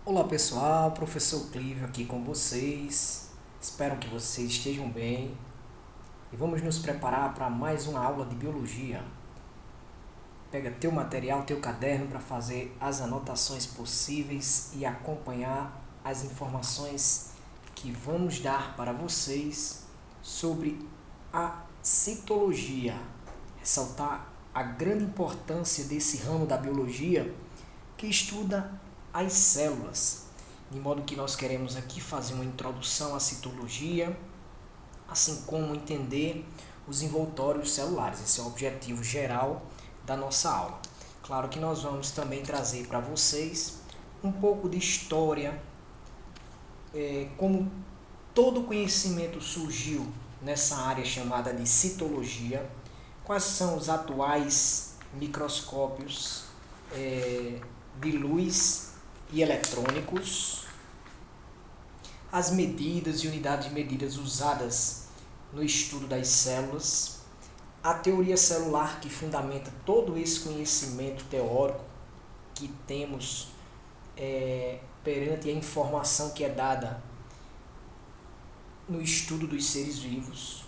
Olá pessoal, professor Clívio aqui com vocês. Espero que vocês estejam bem e vamos nos preparar para mais uma aula de biologia. Pega teu material, teu caderno para fazer as anotações possíveis e acompanhar as informações que vamos dar para vocês sobre a citologia. Ressaltar a grande importância desse ramo da biologia que estuda as células, de modo que nós queremos aqui fazer uma introdução à citologia, assim como entender os envoltórios celulares. Esse é o objetivo geral da nossa aula. Claro que nós vamos também trazer para vocês um pouco de história, como todo conhecimento surgiu nessa área chamada de citologia, quais são os atuais microscópios de luz e eletrônicos, as medidas e unidades de medidas usadas no estudo das células, a teoria celular que fundamenta todo esse conhecimento teórico que temos perante a informação que é dada no estudo dos seres vivos,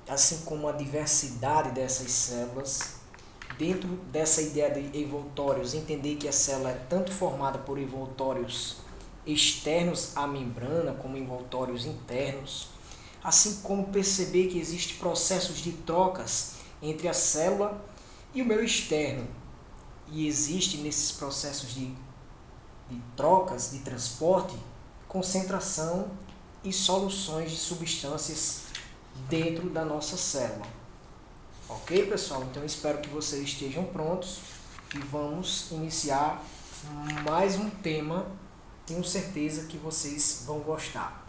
assim como a diversidade dessas células. Dentro dessa ideia de envoltórios, entender que a célula é tanto formada por envoltórios externos à membrana, como envoltórios internos, assim como perceber que existem processos de trocas entre a célula e o meio externo. E existe nesses processos de trocas, de transporte, concentração e soluções de substâncias dentro da nossa célula. Ok, pessoal? Então espero que vocês estejam prontos e vamos iniciar mais um tema. Tenho certeza que vocês vão gostar.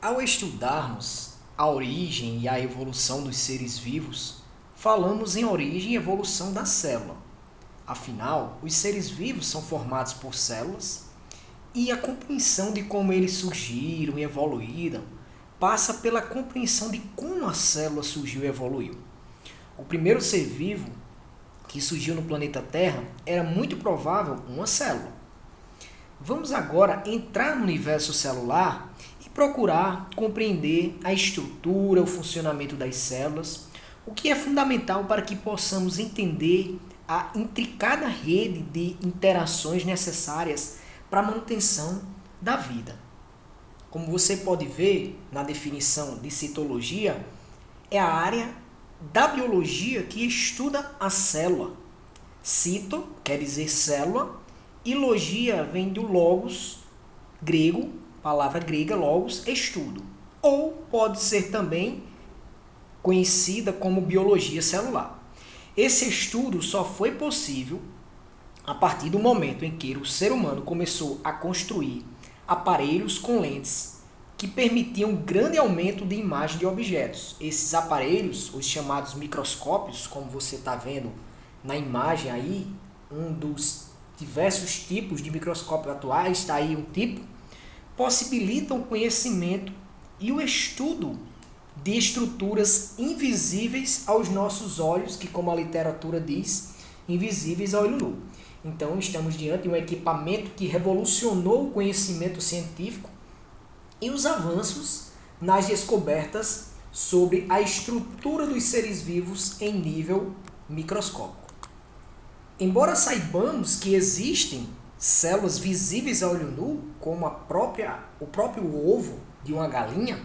Ao estudarmos a origem e a evolução dos seres vivos, falamos em origem e evolução da célula. Afinal, os seres vivos são formados por células e a compreensão de como eles surgiram e evoluíram passa pela compreensão de como a célula surgiu e evoluiu. O primeiro ser vivo que surgiu no planeta Terra era muito provável uma célula. Vamos agora entrar no universo celular e procurar compreender a estrutura, o funcionamento das células, o que é fundamental para que possamos entender a intricada rede de interações necessárias para a manutenção da vida. Como você pode ver na definição de citologia, é a área da biologia que estuda a célula. Cito quer dizer célula e logia vem do logos grego, palavra grega logos, estudo. Ou pode ser também conhecida como biologia celular. Esse estudo só foi possível a partir do momento em que o ser humano começou a construir aparelhos com lentes que permitiam grande aumento de imagem de objetos. Esses aparelhos, os chamados microscópios, como você está vendo na imagem aí, um dos diversos tipos de microscópio atuais, está aí um tipo, possibilitam o conhecimento e o estudo de estruturas invisíveis aos nossos olhos, que, como a literatura diz, invisíveis ao olho nu. Então, estamos diante de um equipamento que revolucionou o conhecimento científico e os avanços nas descobertas sobre a estrutura dos seres vivos em nível microscópico. Embora saibamos que existem células visíveis a olho nu, como o próprio ovo de uma galinha,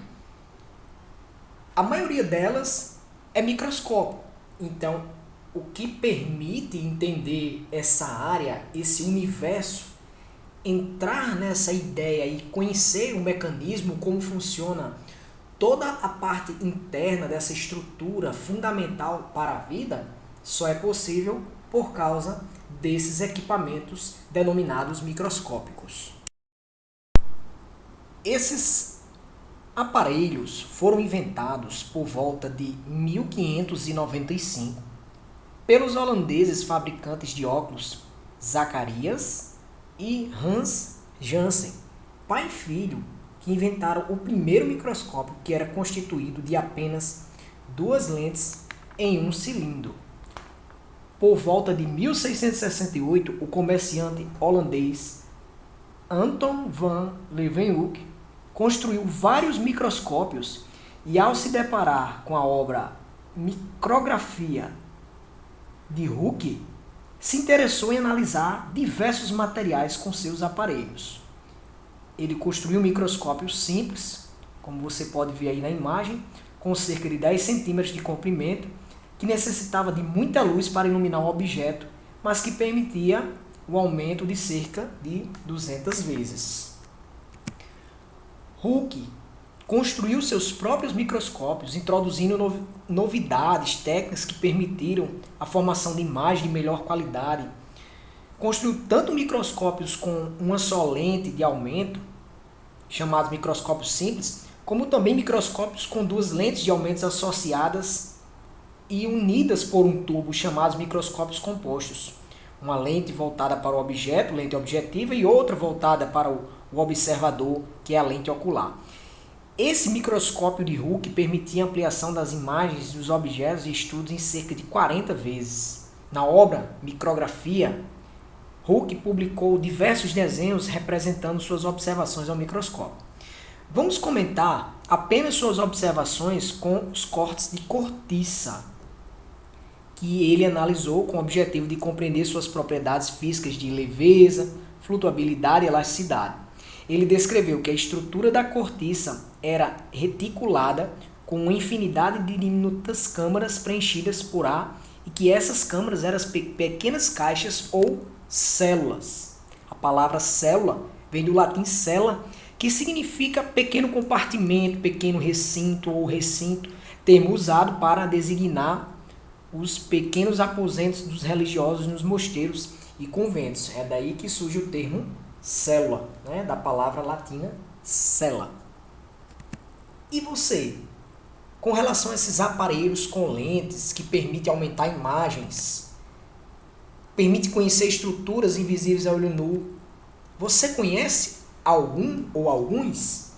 a maioria delas é microscópico. Então, o que permite entender essa área, esse universo, entrar nessa ideia e conhecer o mecanismo, como funciona toda a parte interna dessa estrutura fundamental para a vida, só é possível por causa desses equipamentos denominados microscópicos. Esses aparelhos foram inventados por volta de 1595 pelos holandeses fabricantes de óculos Zacarias e Hans Janssen, pai e filho, que inventaram o primeiro microscópio, que era constituído de apenas duas lentes em um cilindro. por volta de 1668, o comerciante holandês Anton van Leeuwenhoek construiu vários microscópios e, ao se deparar com a obra Micrografia de Hooke, se interessou em analisar diversos materiais com seus aparelhos. Ele construiu um microscópio simples, como você pode ver aí na imagem, com cerca de 10 centímetros de comprimento, que necessitava de muita luz para iluminar o objeto, mas que permitia o aumento de cerca de 200 vezes. Hooke construiu seus próprios microscópios, introduzindo novidades técnicas que permitiram a formação de imagens de melhor qualidade. Construiu tanto microscópios com uma só lente de aumento, chamados microscópios simples, como também microscópios com duas lentes de aumento associadas e unidas por um tubo, chamados microscópios compostos. Uma lente voltada para o objeto, lente objetiva, e outra voltada para o observador, que é a lente ocular. Esse microscópio de Hooke permitia a ampliação das imagens dos objetos e estudos em cerca de 40 vezes. Na obra Micrografia, Hooke publicou diversos desenhos representando suas observações ao microscópio. Vamos comentar apenas suas observações com os cortes de cortiça, que ele analisou com o objetivo de compreender suas propriedades físicas de leveza, flutuabilidade e elasticidade. Ele descreveu que a estrutura da cortiça era reticulada com uma infinidade de diminutas câmaras preenchidas por ar e que essas câmaras eram pequenas caixas ou células. A palavra célula vem do latim cella, que significa pequeno compartimento, pequeno recinto ou recinto, termo usado para designar os pequenos aposentos dos religiosos nos mosteiros e conventos. É daí que surge o termo célula, né? Da palavra latina cella. E você, com relação a esses aparelhos com lentes que permitem aumentar imagens, permite conhecer estruturas invisíveis a olho nu, você conhece algum ou alguns?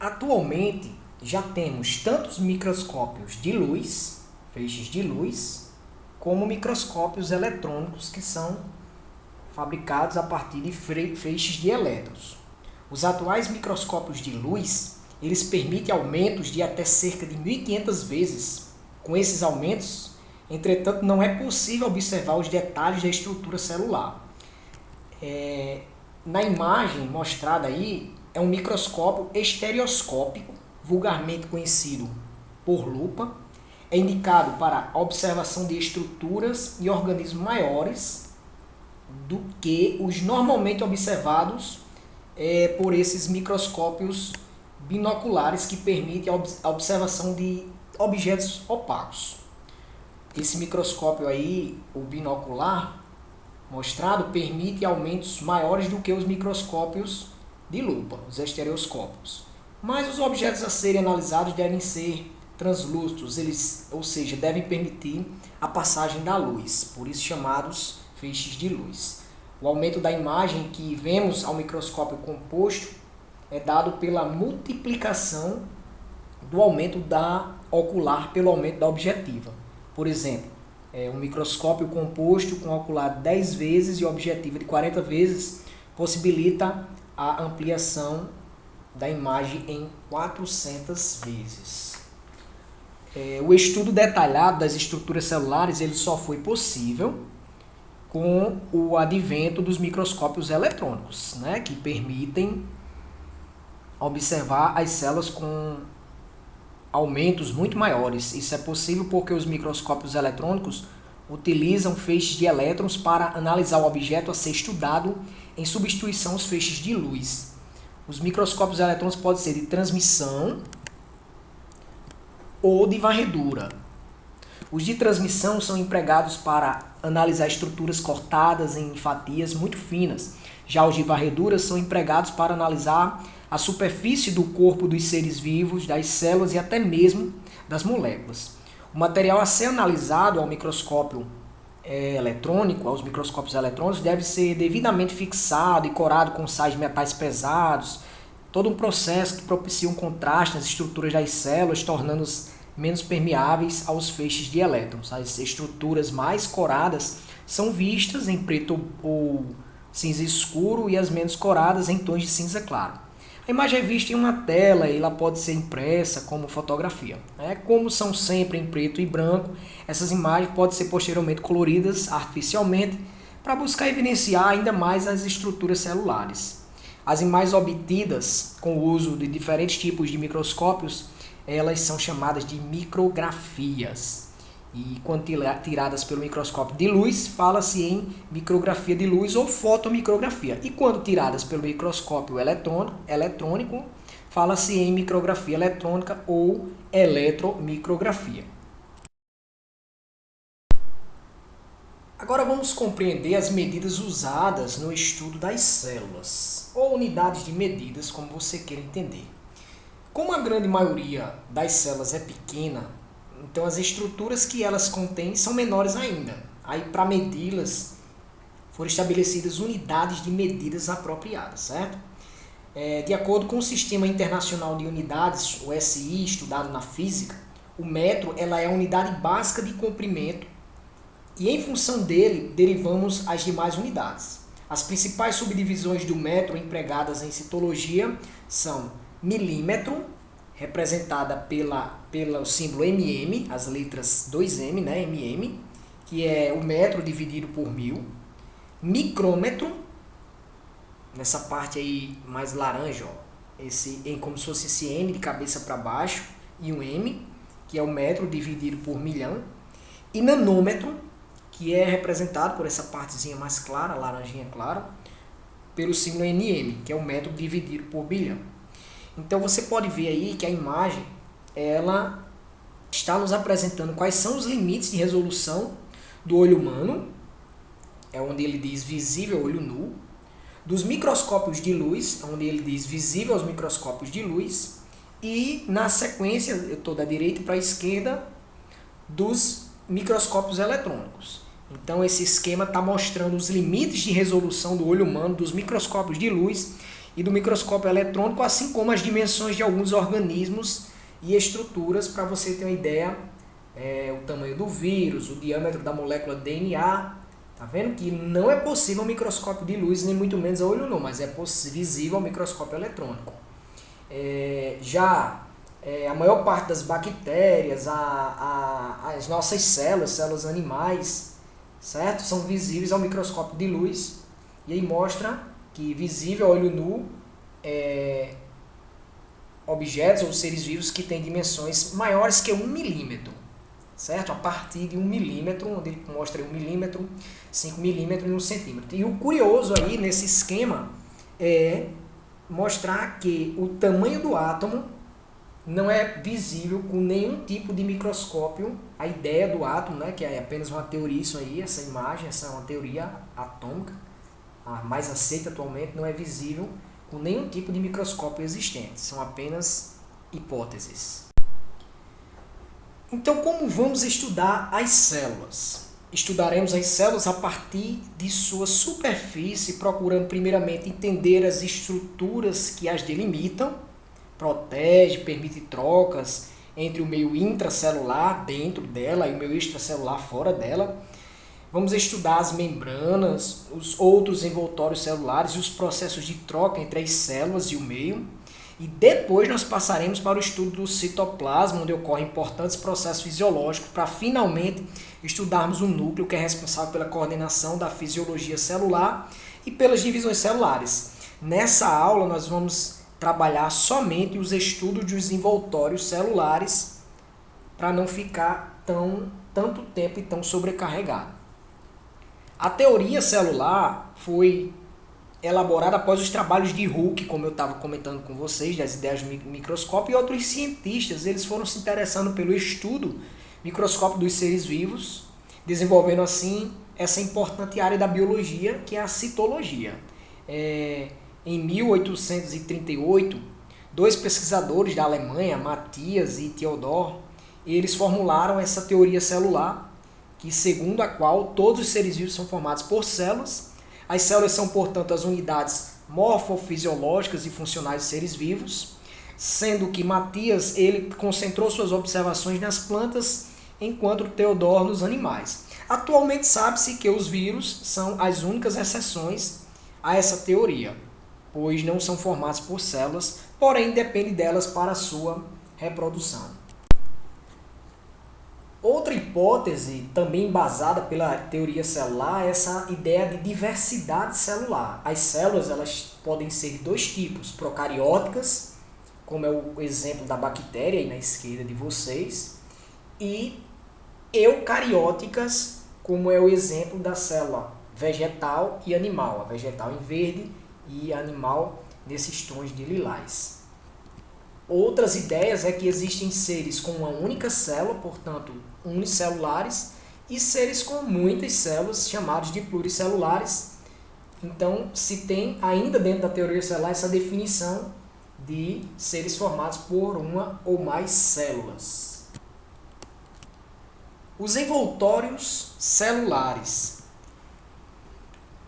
Atualmente já temos tantos microscópios de luz, feixes de luz, como microscópios eletrônicos que são fabricados a partir de feixes de elétrons. Os atuais microscópios de luz, eles permitem aumentos de até cerca de 1.500 vezes. Com esses aumentos, entretanto, não é possível observar os detalhes da estrutura celular. Na imagem mostrada aí, é um microscópio estereoscópico, vulgarmente conhecido por lupa. É indicado para a observação de estruturas e organismos maiores do que os normalmente observados por esses microscópios binoculares que permitem a observação de objetos opacos. Esse microscópio aí, o binocular mostrado, permite aumentos maiores do que os microscópios de lupa, os estereoscópios. Mas os objetos a serem analisados devem ser translúcidos, ou seja, devem permitir a passagem da luz, por isso chamados feixes de luz. O aumento da imagem que vemos ao microscópio composto é dado pela multiplicação do aumento da ocular pelo aumento da objetiva. Por exemplo, um microscópio composto com ocular 10 vezes e objetiva de 40 vezes possibilita a ampliação da imagem em 400 vezes. O estudo detalhado das estruturas celulares ele só foi possível com o advento dos microscópios eletrônicos, né, que permitem observar as células com aumentos muito maiores. Isso é possível porque os microscópios eletrônicos utilizam feixes de elétrons para analisar o objeto a ser estudado em substituição aos feixes de luz. Os microscópios eletrônicos podem ser de transmissão ou de varredura. Os de transmissão são empregados para analisar estruturas cortadas em fatias muito finas. Já os de varredura são empregados para analisar a superfície do corpo dos seres vivos, das células e até mesmo das moléculas. O material a ser analisado ao microscópio eletrônico, aos microscópios eletrônicos, deve ser devidamente fixado e corado com sais de metais pesados, todo um processo que propicia um contraste nas estruturas das células, tornando-as menos permeáveis aos feixes de elétrons. As estruturas mais coradas são vistas em preto ou cinza escuro e as menos coradas em tons de cinza claro. A imagem é vista em uma tela e ela pode ser impressa como fotografia. Como são sempre em preto e branco, essas imagens podem ser posteriormente coloridas artificialmente para buscar evidenciar ainda mais as estruturas celulares. As imagens obtidas com o uso de diferentes tipos de microscópios, elas são chamadas de micrografias. E quando tiradas pelo microscópio de luz, fala-se em micrografia de luz ou fotomicrografia. E quando tiradas pelo microscópio eletrônico, fala-se em micrografia eletrônica ou eletromicrografia. Agora vamos compreender as medidas usadas no estudo das células, ou unidades de medidas, como você queira entender. Como a grande maioria das células é pequena, então as estruturas que elas contêm são menores ainda. Aí para medi-las foram estabelecidas unidades de medidas apropriadas, certo? De acordo com o Sistema Internacional de Unidades, o SI, estudado na física, o metro ela é a unidade básica de comprimento e em função dele derivamos as demais unidades. As principais subdivisões do metro empregadas em citologia são milímetro, representada pelo símbolo mm, as letras 2m, né, mm, que é o metro dividido por 1000. Micrômetro, nessa parte aí mais laranja, como se fosse esse M de cabeça para baixo, e um M, que é o metro dividido por milhão. E nanômetro, que é representado por essa partezinha mais clara, laranjinha clara, pelo símbolo nm, que é o metro dividido por bilhão. Então você pode ver aí que a imagem ela está nos apresentando quais são os limites de resolução do olho humano, é onde ele diz visível ao olho nu, dos microscópios de luz, onde ele diz visível aos microscópios de luz, e na sequência, eu estou da direita para a esquerda, dos microscópios eletrônicos. Então esse esquema está mostrando os limites de resolução do olho humano, dos microscópios de luz e do microscópio eletrônico, assim como as dimensões de alguns organismos e estruturas, para você ter uma ideia, o tamanho do vírus, o diâmetro da molécula DNA. Tá vendo que não é possível um microscópio de luz, nem muito menos a olho nu, mas é visível ao microscópio eletrônico. A maior parte das bactérias, as nossas células animais, certo? São visíveis ao microscópio de luz, e aí mostra que visível ao olho nu objetos ou seres vivos que têm dimensões maiores que 1 milímetro, certo? A partir de 1 milímetro, onde ele mostra 1 milímetro, 5 milímetros e 1 centímetro. E o curioso aí nesse esquema é mostrar que o tamanho do átomo não é visível com nenhum tipo de microscópio. A ideia do átomo, né, que é apenas uma teoria, isso aí, essa imagem, essa é uma teoria atômica, a mais aceita atualmente, não é visível com nenhum tipo de microscópio existente. São apenas hipóteses. Então, como vamos estudar as células? Estudaremos as células a partir de sua superfície, procurando primeiramente entender as estruturas que as delimitam, protege, permite trocas entre o meio intracelular dentro dela e o meio extracelular fora dela. Vamos estudar as membranas, os outros envoltórios celulares e os processos de troca entre as células e o meio. E depois nós passaremos para o estudo do citoplasma, onde ocorrem importantes processos fisiológicos, para finalmente estudarmos o núcleo, que é responsável pela coordenação da fisiologia celular e pelas divisões celulares. Nessa aula nós vamos trabalhar somente os estudos dos envoltórios celulares, para não ficar tanto tempo e tão sobrecarregado. A teoria celular foi elaborada após os trabalhos de Hooke, como eu estava comentando com vocês, das ideias do microscópio, e outros cientistas eles foram se interessando pelo estudo microscópio dos seres vivos, desenvolvendo assim essa importante área da biologia, que é a citologia. Em 1838, dois pesquisadores da Alemanha, Matthias e Theodor, eles formularam essa teoria celular, que segundo a qual todos os seres vivos são formados por células. As células são, portanto, as unidades morfofisiológicas e funcionais de seres vivos. sendo que Matias ele concentrou suas observações nas plantas, enquanto Teodoro nos animais. Atualmente sabe-se que os vírus são as únicas exceções a essa teoria, pois não são formados por células, porém depende delas para a sua reprodução. Outra hipótese, também embasada pela teoria celular, é essa ideia de diversidade celular. As células elas podem ser de dois tipos, procarióticas, como é o exemplo da bactéria aí na esquerda de vocês, e eucarióticas, como é o exemplo da célula vegetal e animal, a vegetal em verde e a animal nesses tons de lilás. Outras ideias é que existem seres com uma única célula, portanto unicelulares, e seres com muitas células, chamados de pluricelulares. Então se tem ainda dentro da teoria celular essa definição de seres formados por uma ou mais células. Os envoltórios celulares.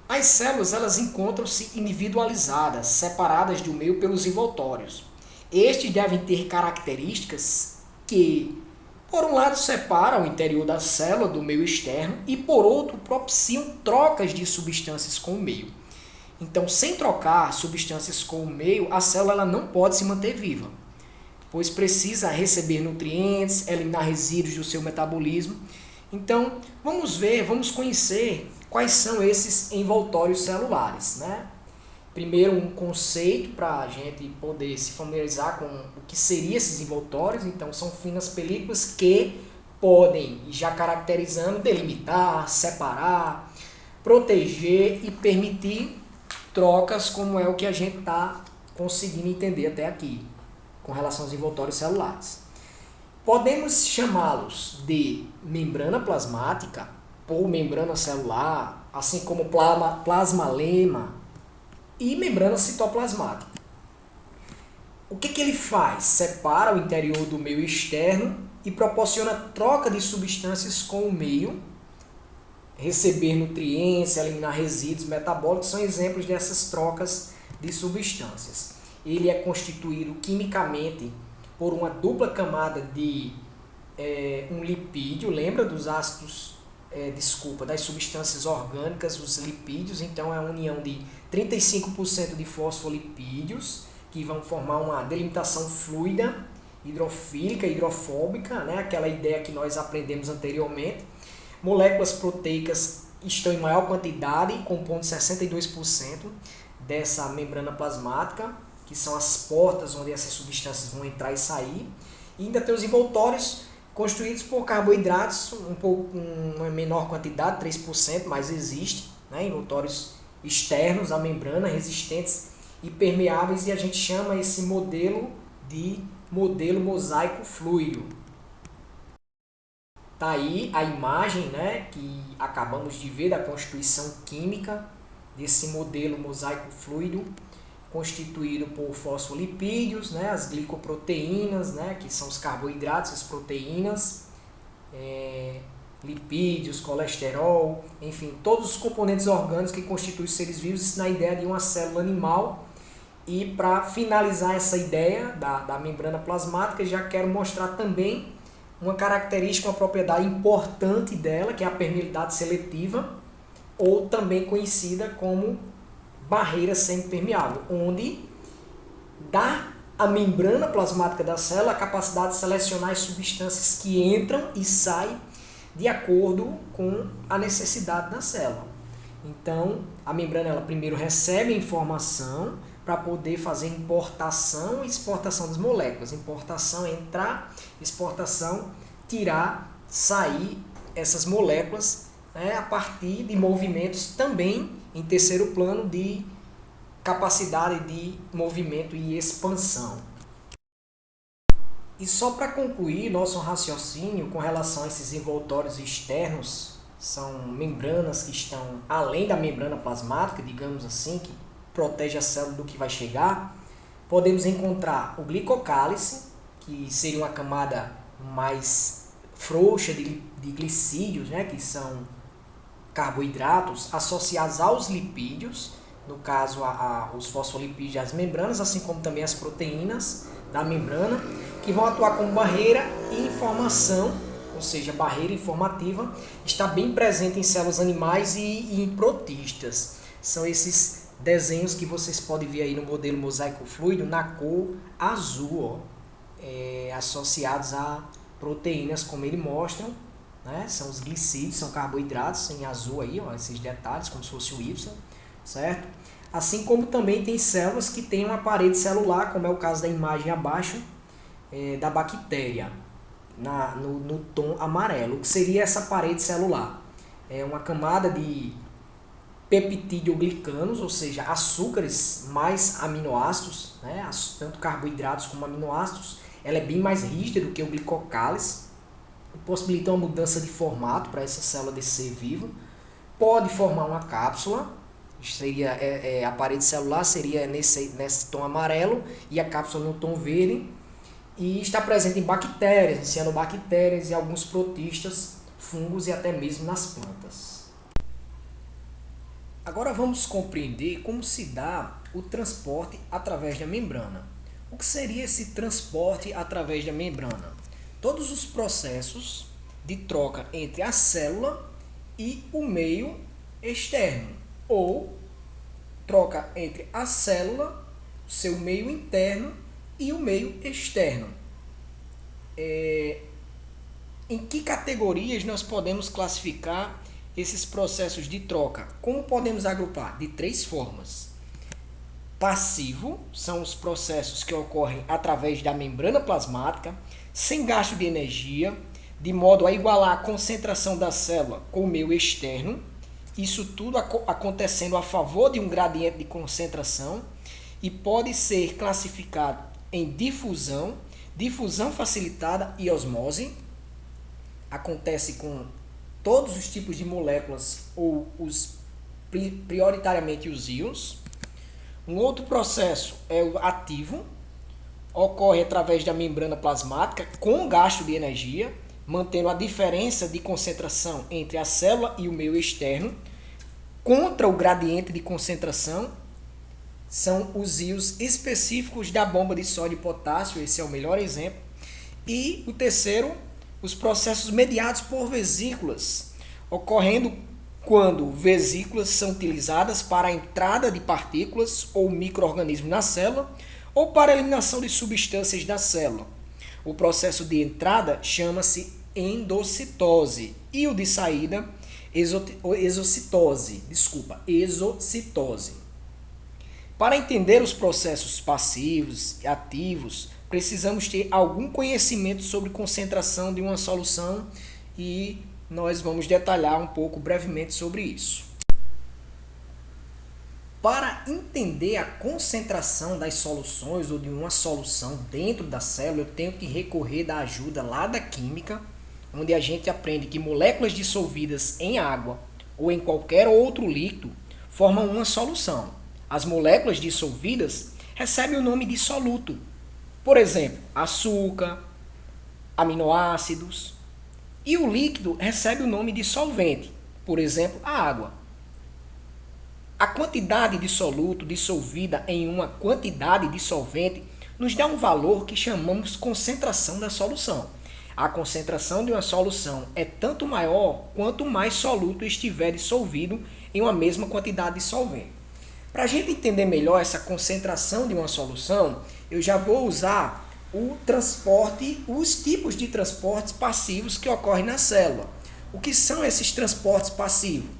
As células elas encontram-se individualizadas, separadas do meio pelos envoltórios. Estes devem ter características que, por um lado, separam o interior da célula do meio externo e, por outro, propiciam trocas de substâncias com o meio. Então, sem trocar substâncias com o meio, a célula ela não pode se manter viva, pois precisa receber nutrientes, eliminar resíduos do seu metabolismo. Então, vamos conhecer quais são esses envoltórios celulares, né? Primeiro, um conceito para a gente poder se familiarizar com o que seriam esses envoltórios. Então, são finas películas que podem, já caracterizando, delimitar, separar, proteger e permitir trocas, como é o que a gente está conseguindo entender até aqui, com relação aos envoltórios celulares. Podemos chamá-los de membrana plasmática ou membrana celular, assim como plasmalema e membrana citoplasmática. O que ele faz? Separa o interior do meio externo e proporciona troca de substâncias com o meio, receber nutrientes, eliminar resíduos metabólicos, são exemplos dessas trocas de substâncias. Ele é constituído quimicamente por uma dupla camada de um lipídio, lembra dos ácidos, das substâncias orgânicas, os lipídios, então é a união de 35% de fosfolipídios, que vão formar uma delimitação fluida, hidrofílica, hidrofóbica, né? Aquela ideia que nós aprendemos anteriormente. Moléculas proteicas estão em maior quantidade, compondo 62% dessa membrana plasmática, que são as portas onde essas substâncias vão entrar e sair. E ainda tem os envoltórios constituídos por carboidratos, uma menor quantidade, 3%, mas existe, né? Envoltórios externos à membrana, resistentes e permeáveis, e a gente chama esse modelo de modelo mosaico fluido. Tá aí a imagem, né, que acabamos de ver da constituição química desse modelo mosaico fluido, constituído por fosfolipídios, né, as glicoproteínas, né, que são os carboidratos, as proteínas, lipídios, colesterol, enfim, todos os componentes orgânicos que constituem os seres vivos, isso na ideia de uma célula animal. E para finalizar essa ideia da membrana plasmática, já quero mostrar também uma característica, uma propriedade importante dela, que é a permeabilidade seletiva, ou também conhecida como barreira semipermeável, onde dá à membrana plasmática da célula a capacidade de selecionar as substâncias que entram e saem de acordo com a necessidade da célula. Então, a membrana ela primeiro recebe a informação para poder fazer importação e exportação das moléculas. Importação é entrar, exportação, tirar, sair essas moléculas, né, a partir de movimentos também em terceiro plano de capacidade de movimento e expansão. E só para concluir nosso raciocínio com relação a esses envoltórios externos, são membranas que estão além da membrana plasmática, digamos assim, que protege a célula do que vai chegar. Podemos encontrar o glicocálice, que seria uma camada mais frouxa de glicídios, né, que são carboidratos associados aos lipídios, no caso os fosfolipídios e as membranas, assim como também as proteínas, da membrana, que vão atuar como barreira e informação, ou seja, barreira informativa, está bem presente em células animais e em protistas. São esses desenhos que vocês podem ver aí no modelo mosaico fluido na cor azul, associados a proteínas, como ele mostra, né? São os glicídios, são carboidratos em azul aí, esses detalhes, como se fosse o Y, certo? Assim como também tem células que têm uma parede celular, como é o caso da imagem abaixo, da bactéria, no tom amarelo. O que seria essa parede celular? É uma camada de peptidoglicanos, ou seja, açúcares mais aminoácidos, né? Tanto carboidratos como aminoácidos. Ela é bem mais rígida do que o glicocálice, possibilita uma mudança de formato para essa célula desse ser vivo. Pode formar uma cápsula, seria a parede celular seria nesse tom amarelo e a cápsula no tom verde, e está presente em bactérias, em cianobactérias e alguns protistas, fungos e até mesmo nas plantas. Agora vamos compreender como se dá o transporte através da membrana. O que seria esse transporte através da membrana? Todos os processos de troca entre a célula e o meio externo, ou troca entre a célula, seu meio interno e o meio externo. Em que categorias nós podemos classificar esses processos de troca? Como podemos agrupar? De 3 formas. Passivo são os processos que ocorrem através da membrana plasmática, sem gasto de energia, de modo a igualar a concentração da célula com o meio externo. Isso tudo acontecendo a favor de um gradiente de concentração, e pode ser classificado em difusão, difusão facilitada e osmose. Acontece com todos os tipos de moléculas ou prioritariamente os íons. Um outro processo é o ativo, ocorre através da membrana plasmática com gasto de energia, mantendo a diferença de concentração entre a célula e o meio externo. Contra o gradiente de concentração são os íons específicos da bomba de sódio e potássio, esse é o melhor exemplo. E o terceiro, os processos mediados por vesículas, ocorrendo quando vesículas são utilizadas para a entrada de partículas ou micro-organismos na célula ou para a eliminação de substâncias da célula. O processo de entrada chama-se endocitose e o de saída exocitose. Para entender os processos passivos e ativos, precisamos ter algum conhecimento sobre concentração de uma solução, e nós vamos detalhar um pouco brevemente sobre isso. Para entender a concentração das soluções ou de uma solução dentro da célula, eu tenho que recorrer da ajuda lá da química, onde a gente aprende que moléculas dissolvidas em água ou em qualquer outro líquido formam uma solução. As moléculas dissolvidas recebem o nome de soluto. Por exemplo, açúcar, aminoácidos. E o líquido recebe o nome de solvente. Por exemplo, a água. A quantidade de soluto dissolvida em uma quantidade de solvente nos dá um valor que chamamos concentração da solução. A concentração de uma solução é tanto maior quanto mais soluto estiver dissolvido em uma mesma quantidade de solvente. Para a gente entender melhor essa concentração de uma solução, eu já vou usar os tipos de transportes passivos que ocorrem na célula. O que são esses transportes passivos?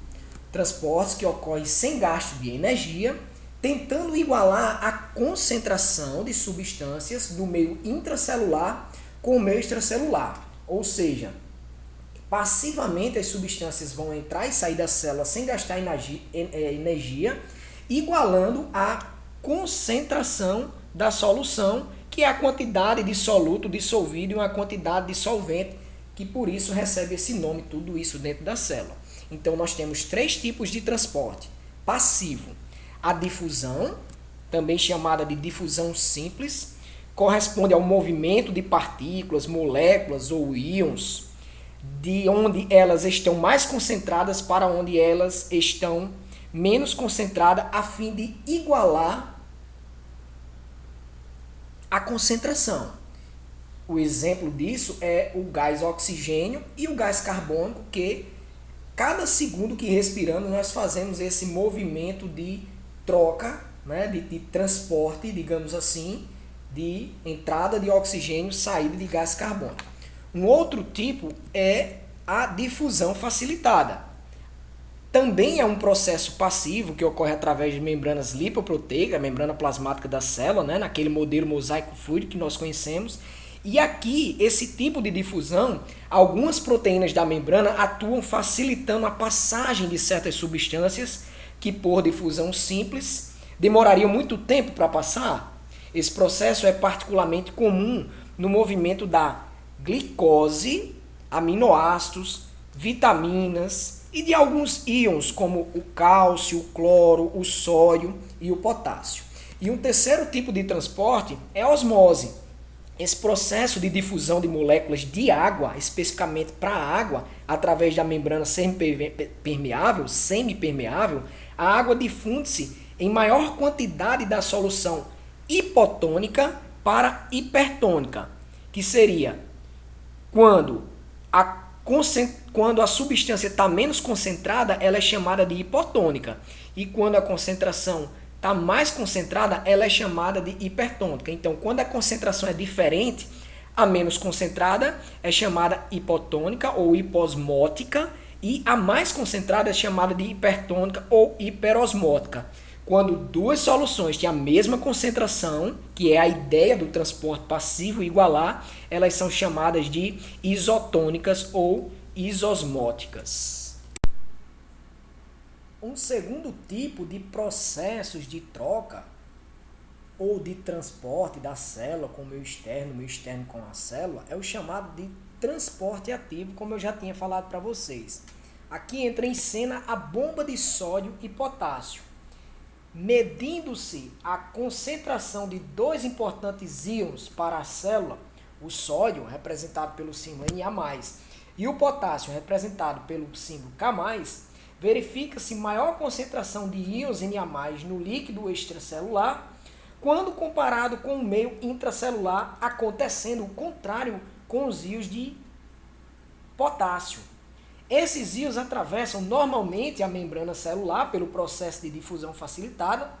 Transportes que ocorrem sem gasto de energia, tentando igualar a concentração de substâncias do meio intracelular com o meio extracelular. Ou seja, passivamente as substâncias vão entrar e sair da célula sem gastar energia, igualando a concentração da solução, que é a quantidade de soluto dissolvido em uma quantidade de solvente, que por isso recebe esse nome, tudo isso dentro da célula. Então nós temos 3 tipos de transporte. Passivo, a difusão, também chamada de difusão simples, corresponde ao movimento de partículas, moléculas ou íons, de onde elas estão mais concentradas para onde elas estão menos concentradas, a fim de igualar a concentração. O exemplo disso é o gás oxigênio e o gás carbônico, que cada segundo que respiramos nós fazemos esse movimento de troca, né, de transporte, digamos assim, de entrada de oxigênio, saída de gás carbônico. Um outro tipo é a difusão facilitada. Também é um processo passivo que ocorre através de membranas lipoproteicas, a membrana plasmática da célula, né, naquele modelo mosaico fluido que nós conhecemos. E aqui, esse tipo de difusão, algumas proteínas da membrana atuam facilitando a passagem de certas substâncias que, por difusão simples, demorariam muito tempo para passar. Esse processo é particularmente comum no movimento da glicose, aminoácidos, vitaminas e de alguns íons, como o cálcio, o cloro, o sódio e o potássio. E um terceiro tipo de transporte é a osmose. Esse processo de difusão de moléculas de água, especificamente para a água, através da membrana semipermeável, a água difunde-se em maior quantidade da solução hipotônica para hipertônica, que seria quando a substância está menos concentrada, ela é chamada de hipotônica. E quando a concentração está mais concentrada, ela é chamada de hipertônica. Então, quando a concentração é diferente, a menos concentrada é chamada hipotônica ou hiposmótica, e a mais concentrada é chamada de hipertônica ou hiperosmótica. Quando duas soluções têm a mesma concentração, que é a ideia do transporte passivo igualar, elas são chamadas de isotônicas ou isosmóticas. Um segundo tipo de processos de troca ou de transporte da célula com o meio externo com a célula, é o chamado de transporte ativo, como eu já tinha falado para vocês. Aqui entra em cena a bomba de sódio e potássio. Medindo-se a concentração de dois importantes íons para a célula, o sódio, representado pelo símbolo Na+, e o potássio, representado pelo símbolo K+, verifica-se maior concentração de íons Na+ no líquido extracelular quando comparado com o meio intracelular, acontecendo o contrário com os íons de potássio. Esses íons atravessam normalmente a membrana celular pelo processo de difusão facilitada.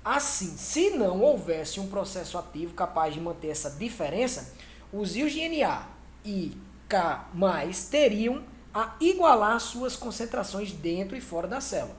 Assim, se não houvesse um processo ativo capaz de manter essa diferença, os íons de Na e K+ teriam a igualar suas concentrações dentro e fora da célula.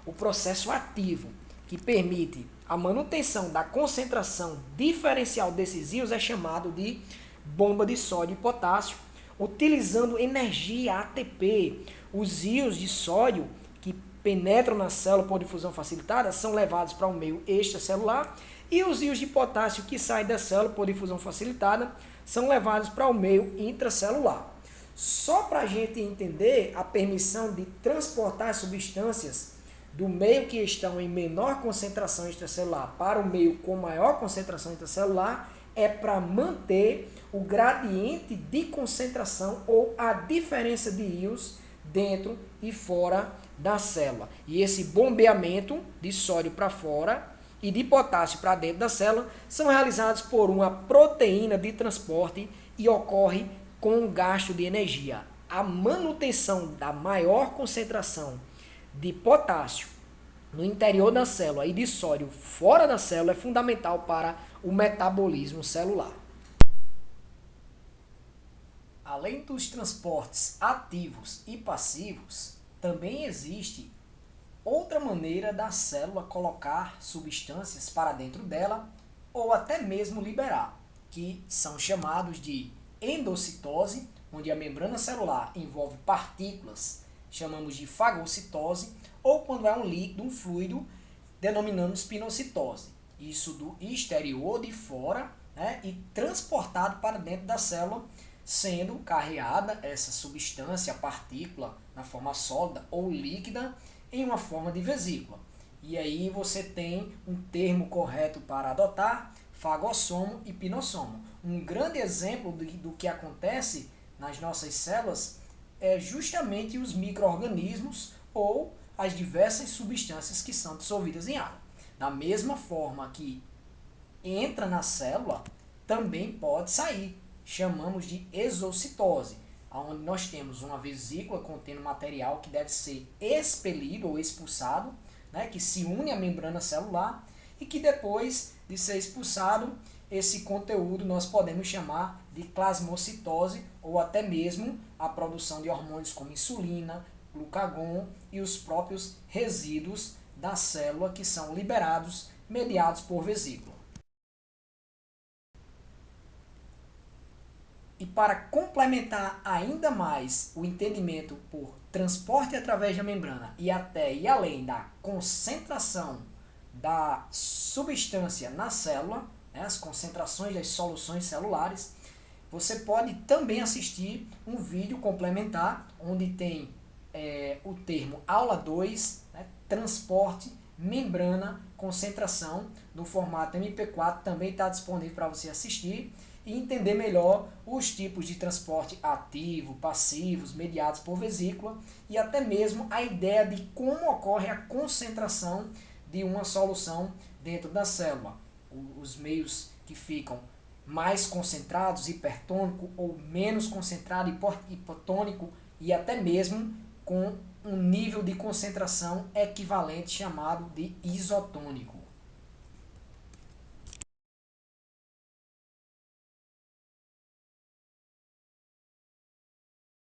O processo ativo, que permite a manutenção da concentração diferencial desses íons, é chamado de bomba de sódio e potássio, utilizando energia ATP. Os íons de sódio que penetram na célula por difusão facilitada são levados para o meio extracelular, e os íons de potássio que saem da célula por difusão facilitada são levados para o meio intracelular. Só para a gente entender a permissão de transportar substâncias do meio que estão em menor concentração extracelular para o meio com maior concentração intracelular, é para manter o gradiente de concentração ou a diferença de íons dentro e fora da célula. E esse bombeamento de sódio para fora e de potássio para dentro da célula são realizados por uma proteína de transporte e ocorre com gasto de energia. A manutenção da maior concentração de potássio no interior da célula e de sódio fora da célula é fundamental para o metabolismo celular. Além dos transportes ativos e passivos, também existe outra maneira da célula colocar substâncias para dentro dela ou até mesmo liberar, que são chamados de endocitose, onde a membrana celular envolve partículas, chamamos de fagocitose, ou quando é um líquido, um fluido, denominamos pinocitose. Isso do exterior, de fora, né, e transportado para dentro da célula, sendo carreada essa substância, a partícula, na forma sólida ou líquida, em uma forma de vesícula. E aí você tem um termo correto para adotar, fagossomo e pinossomo. Um grande exemplo do que acontece nas nossas células é justamente os micro-organismos ou as diversas substâncias que são dissolvidas em água. Da mesma forma que entra na célula também pode sair. Chamamos de exocitose, onde nós temos uma vesícula contendo material que deve ser expelido ou expulsado, né, que se une à membrana celular e que depois de ser expulsado, esse conteúdo nós podemos chamar de plasmocitose ou até mesmo a produção de hormônios como insulina, glucagon e os próprios resíduos da célula que são liberados, mediados por vesícula. E para complementar ainda mais o entendimento por transporte através da membrana e até e além da concentração da substância na célula, né, as concentrações das soluções celulares, você pode também assistir um vídeo complementar onde tem o termo aula 2, né, transporte, membrana, concentração, no formato MP4, também está disponível para você assistir e entender melhor os tipos de transporte ativo, passivos, mediados por vesícula e até mesmo a ideia de como ocorre a concentração de uma solução dentro da célula. Os meios que ficam mais concentrados, hipertônico, ou menos concentrado, hipotônico, e até mesmo com um nível de concentração equivalente chamado de isotônico.